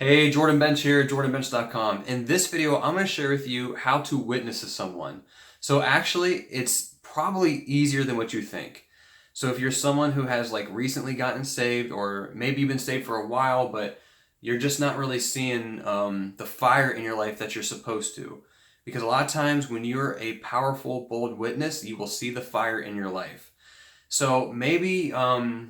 Hey, Jordan Bench here, jordanbench.com. In this video, I'm going to share with you how to witness to someone. So actually, it's probably easier than what you think. So if you're someone who has like recently gotten saved, or maybe you've been saved for a while, but you're just not really seeing the fire in your life that you're supposed to. Because a lot of times when you're a powerful, bold witness, you will see the fire in your life. So maybe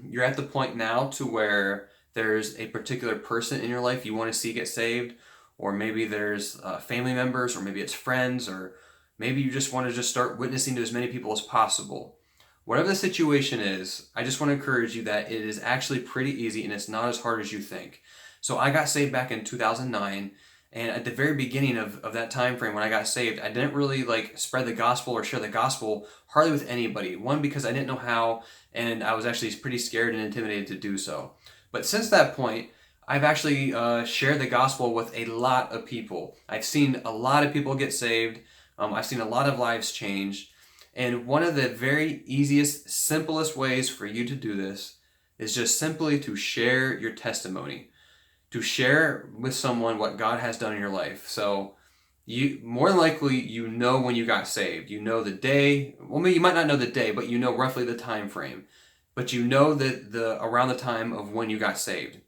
you're at the point now to where there's a particular person in your life you want to see get saved, or maybe there's family members, or maybe it's friends, or maybe you just want to just start witnessing to as many people as possible. Whatever the situation is, I just want to encourage you that it is actually pretty easy and it's not as hard as you think. So I got saved back in 2009. And at the very beginning of that time frame when I got saved, I didn't really like spread the gospel or share the gospel hardly with anybody. One, because I didn't know how, and I was actually pretty scared and intimidated to do so. But since that point, I've actually shared the gospel with a lot of people. I've seen a lot of people get saved. I've seen a lot of lives change. And one of the very easiest, simplest ways for you to do this is just simply to share your testimony, to share with someone what God has done in your life. So you more than likely you know when you got saved. You know the day. Well, maybe you might not know the day, but you know roughly the time frame. But you know that the around the time of when you got saved.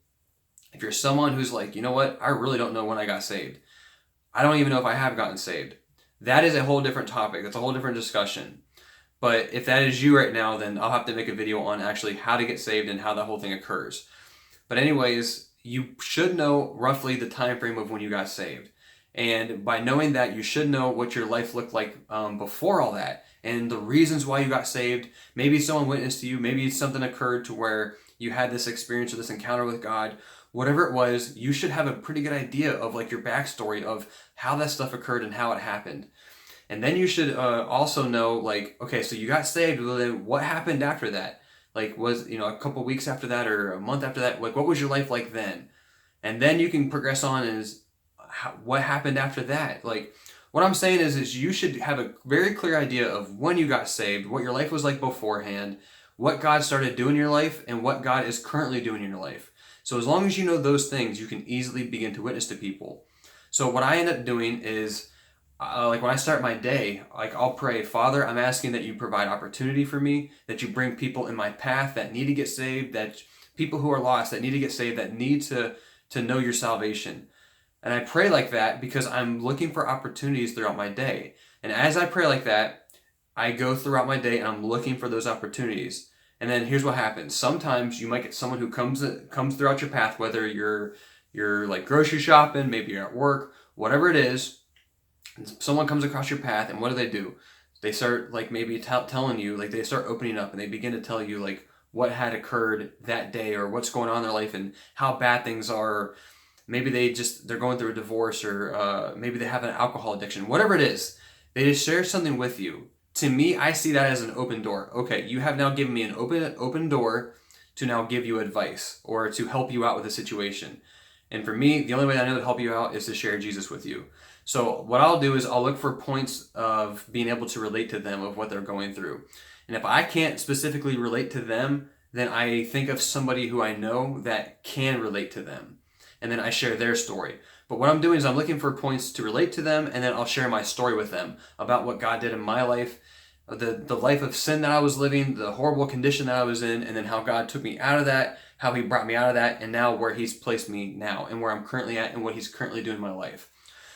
If you're someone who's like, you know what, I really don't know when I got saved. I don't even know if I have gotten saved. That is a whole different topic. That's a whole different discussion. But if that is you right now, then I'll have to make a video on actually how to get saved and how that whole thing occurs. But anyways, you should know roughly the time frame of when you got saved. And by knowing that, you should know what your life looked like before all that and the reasons why you got saved. Maybe someone witnessed to you. Maybe something occurred to where you had this experience or this encounter with God. Whatever it was, you should have a pretty good idea of like your backstory of how that stuff occurred and how it happened. And then you should also know, like, okay, so you got saved. Well, then what happened after that? Like, was, a couple weeks after that or a month after that? Like, what was your life like then? And then you can progress on as what happened after that. Like, what I'm saying is you should have a very clear idea of when you got saved, what your life was like beforehand, what God started doing in your life, and what God is currently doing in your life. So as long as you know those things, you can easily begin to witness to people. So what I end up doing is, like when I start my day, like I'll pray, Father, I'm asking that you provide opportunity for me, that you bring people in my path that need to get saved, that people who are lost that need to get saved, that need to know your salvation. And I pray like that because I'm looking for opportunities throughout my day. And as I pray like that, I go throughout my day and I'm looking for those opportunities. And then here's what happens. Sometimes you might get someone who comes throughout your path, whether you're like grocery shopping, maybe you're at work, whatever it is. Someone comes across your path, and what do? They start like maybe telling you, like they start opening up and they begin to tell you like what had occurred that day or what's going on in their life and how bad things are. Maybe they're going through a divorce, or maybe they have an alcohol addiction, whatever it is. They just share something with you. To me, I see that as an open door. Okay, you have now given me an open door to now give you advice or to help you out with a situation. And for me, the only way I know to help you out is to share Jesus with you. So what I'll do is I'll look for points of being able to relate to them of what they're going through. And if I can't specifically relate to them, then I think of somebody who I know that can relate to them. And then I share their story. But what I'm doing is I'm looking for points to relate to them, and then I'll share my story with them about what God did in my life, the life of sin that I was living, the horrible condition that I was in, and then how God took me out of that, how he brought me out of that, and now where he's placed me now, and where I'm currently at, and what he's currently doing in my life.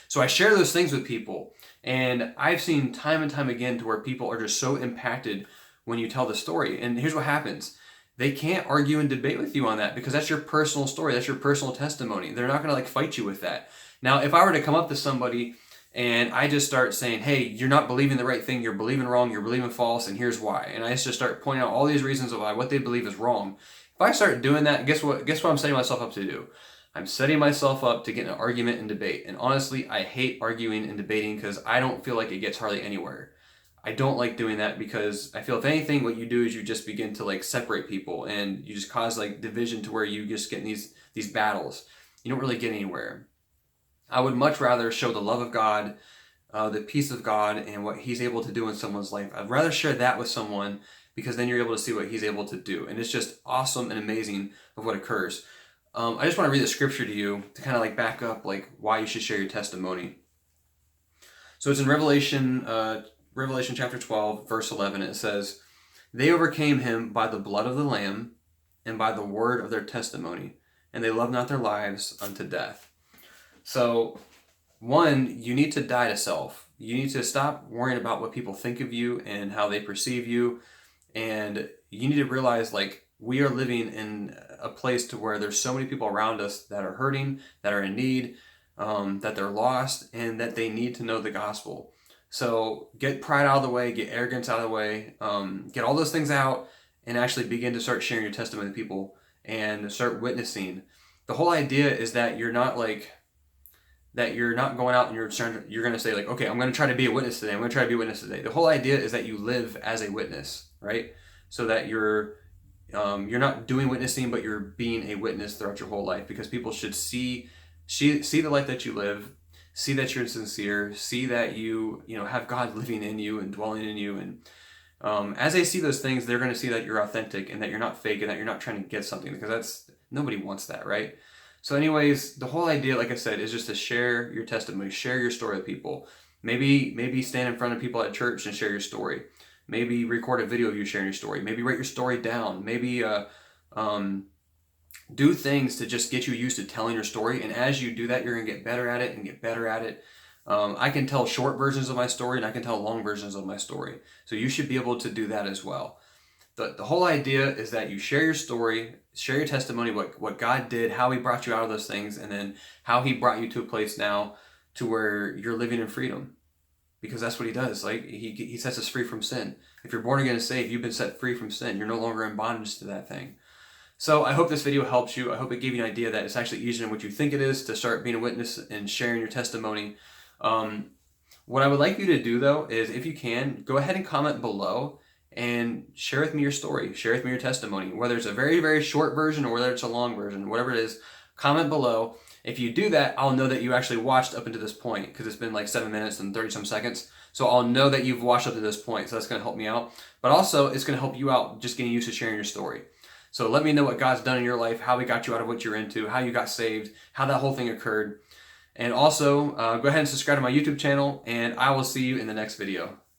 So I share those things with people, and I've seen time and time again to where people are just so impacted when you tell the story. And here's what happens. They can't argue and debate with you on that because that's your personal story. That's your personal testimony. They're not going to like fight you with that. Now, if I were to come up to somebody and I just start saying, hey, you're not believing the right thing, you're believing wrong, you're believing false, and here's why. And I just start pointing out all these reasons of why what they believe is wrong. If I start doing that, guess what I'm setting myself up to do? I'm setting myself up to get in an argument and debate. And honestly, I hate arguing and debating because I don't feel like it gets hardly anywhere. I don't like doing that because I feel if anything, what you do is you just begin to like separate people and you just cause like division to where you just get in these battles. You don't really get anywhere. I would much rather show the love of God, the peace of God, and what he's able to do in someone's life. I'd rather share that with someone because then you're able to see what he's able to do. And it's just awesome and amazing of what occurs. I just want to read the scripture to you to kind of like back up like why you should share your testimony. So it's in Revelation chapter 12, verse 11. It says, "They overcame him by the blood of the Lamb and by the word of their testimony, and they loved not their lives unto death." So, one, you need to die to self. You need to stop worrying about what people think of you and how they perceive you. And you need to realize, like, we are living in a place to where there's so many people around us that are hurting, that are in need, that they're lost, and that they need to know the gospel. So get pride out of the way, get arrogance out of the way, get all those things out, and actually begin to start sharing your testimony to people and start witnessing. The whole idea is that you're not going out and you're going to say like, okay, I'm going to try to be a witness today. I'm going to try to be a witness today. The whole idea is that you live as a witness, right? So that you're not doing witnessing, but you're being a witness throughout your whole life, because people should see the life that you live, see that you're sincere, see that you have God living in you and dwelling in you, and as they see those things, they're going to see that you're authentic and that you're not fake and that you're not trying to get something, because nobody wants that, right? So anyways, the whole idea, like I said, is just to share your testimony, share your story with people. Maybe stand in front of people at church and share your story. Maybe record a video of you sharing your story. Maybe write your story down. Maybe do things to just get you used to telling your story. And as you do that, you're going to get better at it and get better at it. I can tell short versions of my story and I can tell long versions of my story. So you should be able to do that as well. The whole idea is that you share your story, share your testimony, what God did, how he brought you out of those things, and then how he brought you to a place now to where you're living in freedom. Because that's what he does. Like he sets us free from sin. If you're born again and saved, you've been set free from sin. You're no longer in bondage to that thing. So I hope this video helps you. I hope it gave you an idea that it's actually easier than what you think it is to start being a witness and sharing your testimony. What I would like you to do, though, is if you can, go ahead and comment below and share with me your story. Share with me your testimony. Whether it's a very, very short version or whether it's a long version, whatever it is, comment below. If you do that, I'll know that you actually watched up until this point, because it's been like 7 minutes and 30 some seconds. So I'll know that you've watched up to this point. So that's going to help me out. But also, it's going to help you out just getting used to sharing your story. So let me know what God's done in your life, how he got you out of what you're into, how you got saved, how that whole thing occurred. And also, go ahead and subscribe to my YouTube channel, and I will see you in the next video.